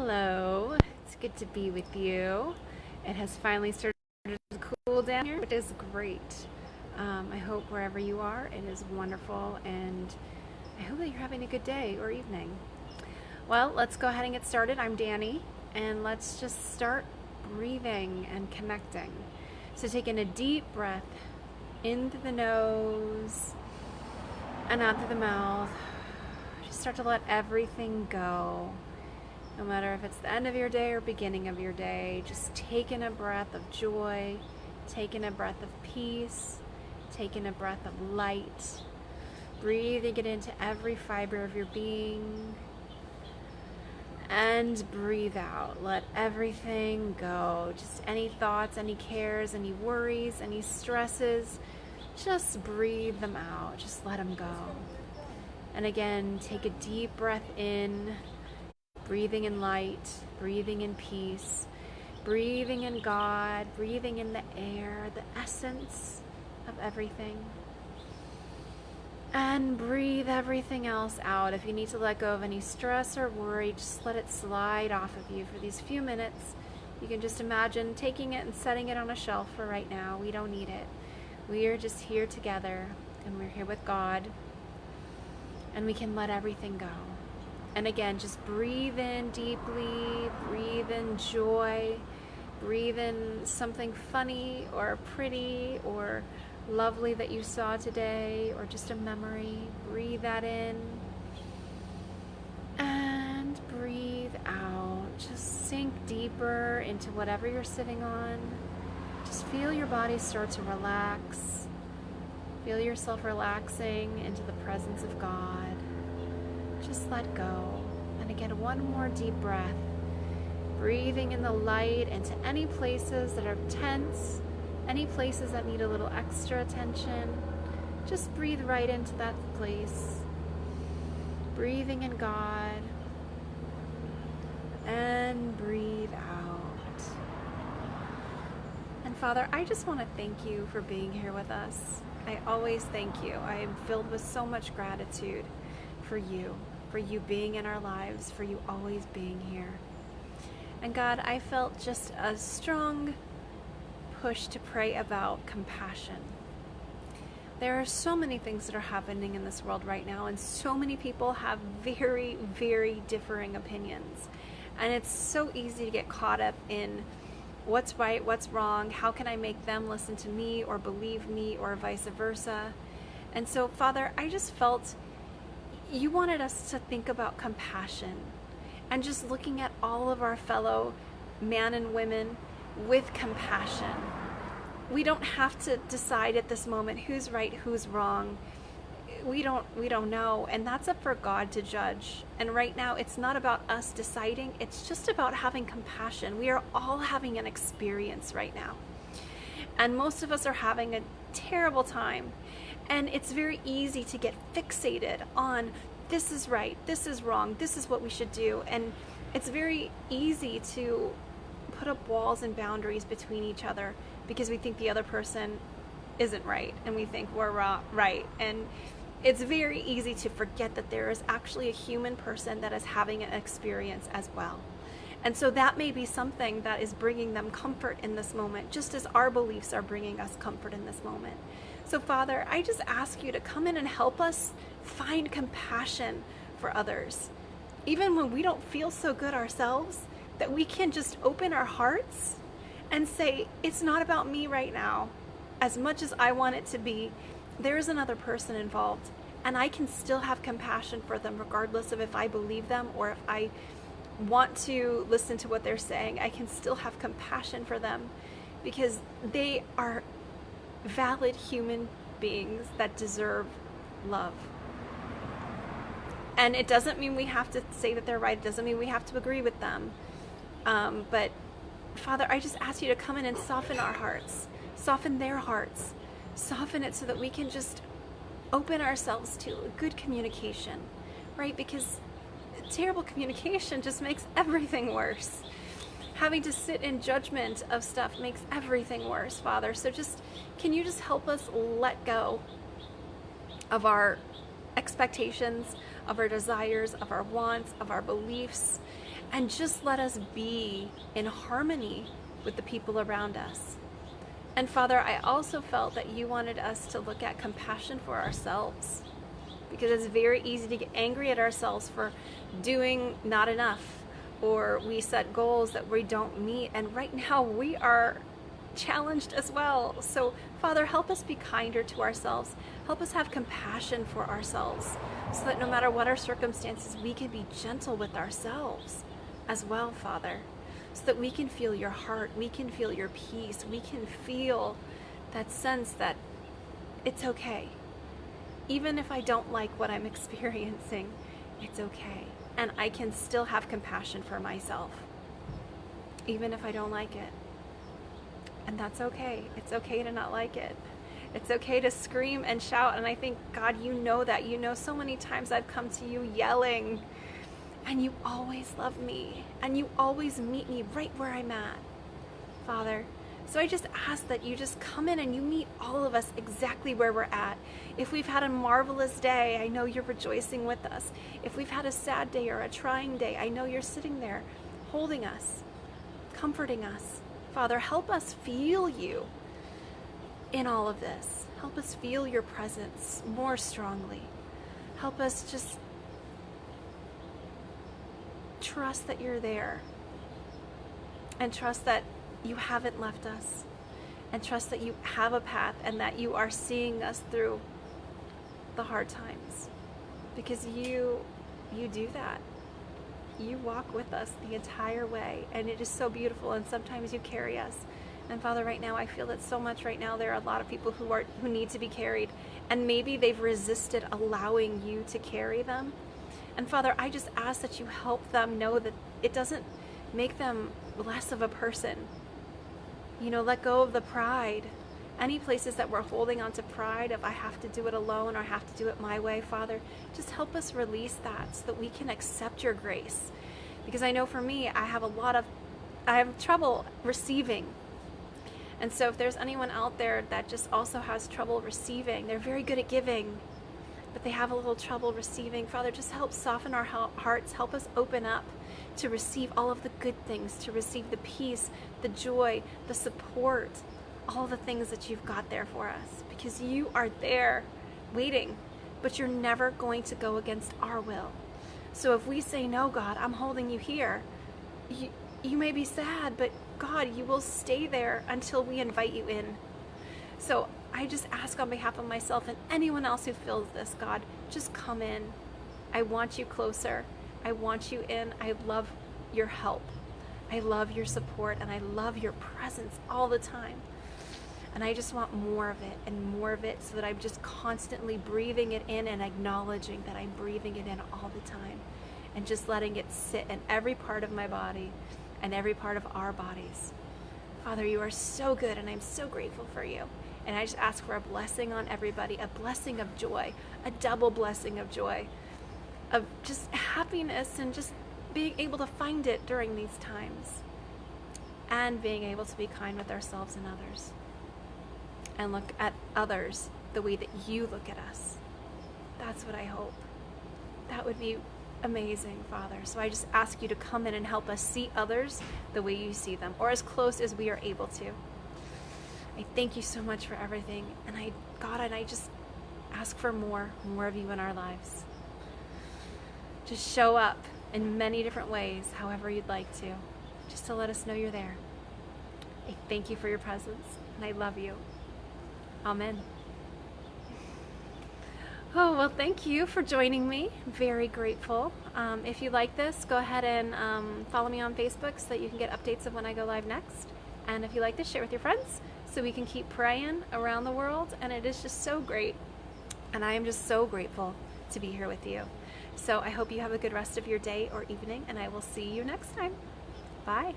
Hello, it's good to be with you. It has finally started to cool down here, which is great. I hope wherever you are, it is wonderful, and I hope that you're having a good day or evening. Well, let's go ahead and get started. I'm Danny, and let's just start breathing and connecting. So, taking a deep breath in through the nose and out through the mouth. Just start to let everything go. No matter if it's the end of your day or beginning of your day, just taking a breath of joy, taking a breath of peace, taking a breath of light, breathing it into every fiber of your being, and breathe out. Let everything go. Just any thoughts, any cares, any worries, any stresses, just breathe them out. Just let them go. And again, take a deep breath in, breathing in light, breathing in peace, breathing in God, breathing in the air, the essence of everything. And breathe everything else out. If you need to let go of any stress or worry, just let it slide off of you for these few minutes. You can just imagine taking it and setting it on a shelf for right now. We don't need it. We are just here together, and we're here with God, and we can let everything go. And again, just breathe in deeply, breathe in joy, breathe in something funny or pretty or lovely that you saw today, or just a memory. Breathe that in and breathe out. Just sink deeper into whatever you're sitting on. Just feel your body start to relax. Feel yourself relaxing into the presence of God. Just let go. And again, one more deep breath. Breathing in the light into any places that are tense, any places that need a little extra attention. Just breathe right into that place. Breathing in God. And breathe out. And Father, I just want to thank you for being here with us. I always thank you. I am filled with so much gratitude for you being in our lives, for you always being here. And God, I felt just a strong push to pray about compassion. There are so many things that are happening in this world right now, and so many people have very, very differing opinions. And it's so easy to get caught up in what's right, what's wrong, how can I make them listen to me or believe me, or vice versa. And so, Father, I just felt you wanted us to think about compassion and just looking at all of our fellow men and women with compassion. We don't have to decide at this moment who's right, who's wrong. We don't know, and that's up for God to judge. And right now, it's not about us deciding, it's just about having compassion. We are all having an experience right now. And most of us are having a terrible time. And it's very easy to get fixated on this is right, this is wrong, this is what we should do. And it's very easy to put up walls and boundaries between each other because we think the other person isn't right and we think we're right. And it's very easy to forget that there is actually a human person that is having an experience as well. And so that may be something that is bringing them comfort in this moment, just as our beliefs are bringing us comfort in this moment. So Father, I just ask you to come in and help us find compassion for others. Even when we don't feel so good ourselves, that we can just open our hearts and say, it's not about me right now. As much as I want it to be, there is another person involved, and I can still have compassion for them regardless of if I believe them or if I want to listen to what they're saying. I can still have compassion for them because they are valid human beings that deserve love. And it doesn't mean we have to say that they're right. It doesn't mean we have to agree with them. But Father, I just ask you to come in and soften our hearts, soften their hearts, soften it so that we can just open ourselves to good communication, right? Because terrible communication just makes everything worse. Having to sit in judgment of stuff makes everything worse, Father. So can you just help us let go of our expectations, of our desires, of our wants, of our beliefs, and just let us be in harmony with the people around us. And Father, I also felt that you wanted us to look at compassion for ourselves, because it's very easy to get angry at ourselves for doing not enough, or we set goals that we don't meet. And right now we are challenged as well. So Father, help us be kinder to ourselves. Help us have compassion for ourselves, so that no matter what our circumstances, we can be gentle with ourselves as well, Father, so that we can feel your heart, we can feel your peace, we can feel that sense that it's okay. Even if I don't like what I'm experiencing, it's okay. And I can still have compassion for myself, even if I don't like it. And that's okay. It's okay to not like it. It's okay to scream and shout. And I think, God, you know that. You know so many times I've come to you yelling, and you always love me, and you always meet me right where I'm at, Father. So I just ask that you just come in and you meet all of us exactly where we're at. If we've had a marvelous day, I know you're rejoicing with us. If we've had a sad day or a trying day, I know you're sitting there holding us, comforting us. Father, help us feel you in all of this. Help us feel your presence more strongly. Help us just trust that you're there, and trust that you haven't left us, and trust that you have a path, and that you are seeing us through the hard times, because you do that. You walk with us the entire way, and it is so beautiful. And sometimes you carry us. And Father, right now I feel that so much. Right now there are a lot of people who need to be carried, and maybe they've resisted allowing you to carry them. And Father, I just ask that you help them know that it doesn't make them less of a person. You know, let go of the pride. Any places that we're holding on to pride of I have to do it alone, or I have to do it my way, Father, just help us release that so that we can accept your grace. Because I know for me, I have trouble receiving. And so if there's anyone out there that just also has trouble receiving, they're very good at giving, but they have a little trouble receiving, Father, just help soften our hearts. Help us open up to receive all of the good things, to receive the peace, the joy, the support, all the things that you've got there for us, because you are there waiting, but you're never going to go against our will. So if we say, no, God, I'm holding you here, you may be sad, but God, you will stay there until we invite you in. So I just ask on behalf of myself and anyone else who feels this, God, just come in. I want you closer. I want you in. I love your help. I love your support, and I love your presence all the time. And I just want more of it and more of it, so that I'm just constantly breathing it in and acknowledging that I'm breathing it in all the time, and just letting it sit in every part of my body and every part of our bodies. Father, you are so good, and I'm so grateful for you. And I just ask for a blessing on everybody, a blessing of joy, a double blessing of joy, of just happiness, and just being able to find it during these times, and being able to be kind with ourselves and others, and look at others the way that you look at us. That's what I hope. That would be amazing, Father. So I just ask you to come in and help us see others the way you see them, or as close as we are able to. I thank you so much for everything, and I just ask for more of you in our lives. Just show up in many different ways, however you'd like to, just to let us know you're there. I thank you for your presence, and I love you. Amen. Oh, well, thank you for joining me. I'm very grateful. If you like this, go ahead and follow me on Facebook so that you can get updates of when I go live next. And if you like this, share with your friends so we can keep praying around the world. And it is just so great. And I am just so grateful to be here with you. So I hope you have a good rest of your day or evening, and I will see you next time. Bye.